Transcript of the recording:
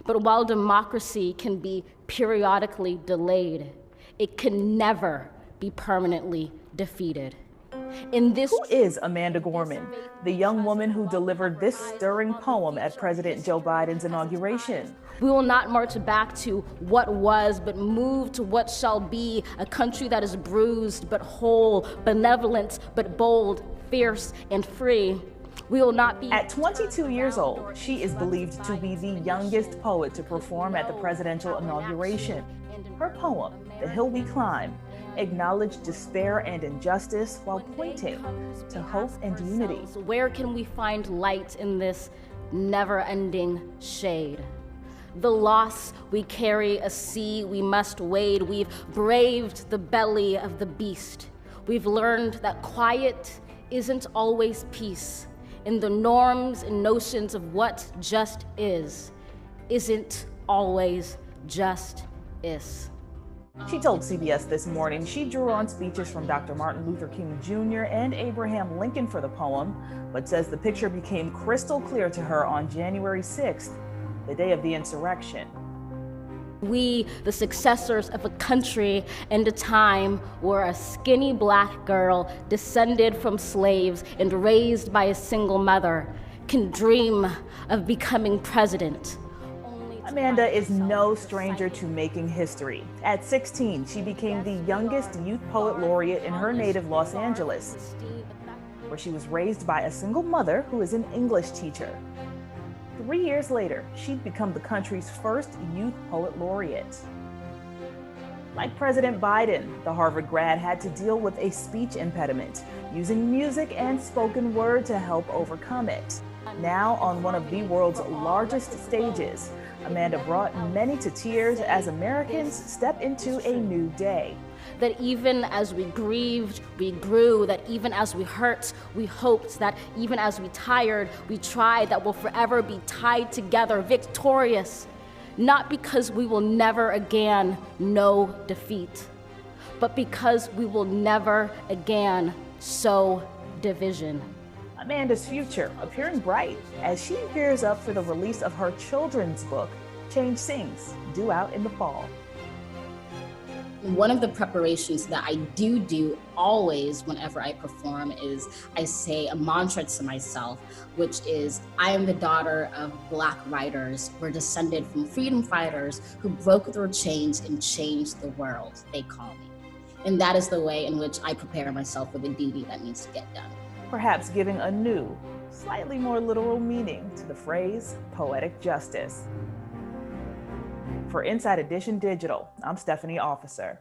But while democracy can be periodically delayed, it can never be permanently defeated. Who is Amanda Gorman, the young woman who delivered this stirring poem at President Joe Biden's inauguration? We will not march back to what was, but move to what shall be, a country that is bruised but whole, benevolent but bold, fierce and free. We will not be. At 22 years old, she is believed to be the youngest poet to perform at the presidential inauguration. Her poem, The Hill We Climb, acknowledged despair and injustice while pointing to hope and unity. So where can we find light in this never-ending shade? The loss we carry, a sea we must wade. We've braved the belly of the beast. We've learned that quiet isn't always peace. In the norms and notions of what just isn't always just is. She told CBS This Morning she drew on speeches from Dr. Martin Luther King Jr. and Abraham Lincoln for the poem, but says the picture became crystal clear to her on January 6th, the day of the insurrection. We, the successors of a country and a time where a skinny black girl descended from slaves and raised by a single mother, can dream of becoming president. Amanda is no stranger to making history. At 16, she became the youngest youth poet laureate in her native Los Angeles, where she was raised by a single mother who is an English teacher. 3 years later, she'd become the country's first youth poet laureate. Like President Biden, the Harvard grad had to deal with a speech impediment, using music and spoken word to help overcome it. Now, on one of the world's largest stages, Amanda brought many to tears as Americans step into a new day. That even as we grieved, we grew, that even as we hurt, we hoped, that even as we tired, we tried, that we'll forever be tied together, victorious, not because we will never again know defeat, but because we will never again sow division. Amanda's future appearing bright as she gears up for the release of her children's book, Change Sings, due out in the fall. One of the preparations that I do always whenever I perform is I say a mantra to myself, which is, I am the daughter of Black writers. We're descended from freedom fighters who broke their chains and changed the world, they call me. And that is the way in which I prepare myself for the duty that needs to get done. Perhaps giving a new, slightly more literal meaning to the phrase poetic justice. For Inside Edition Digital, I'm Stephanie Officer.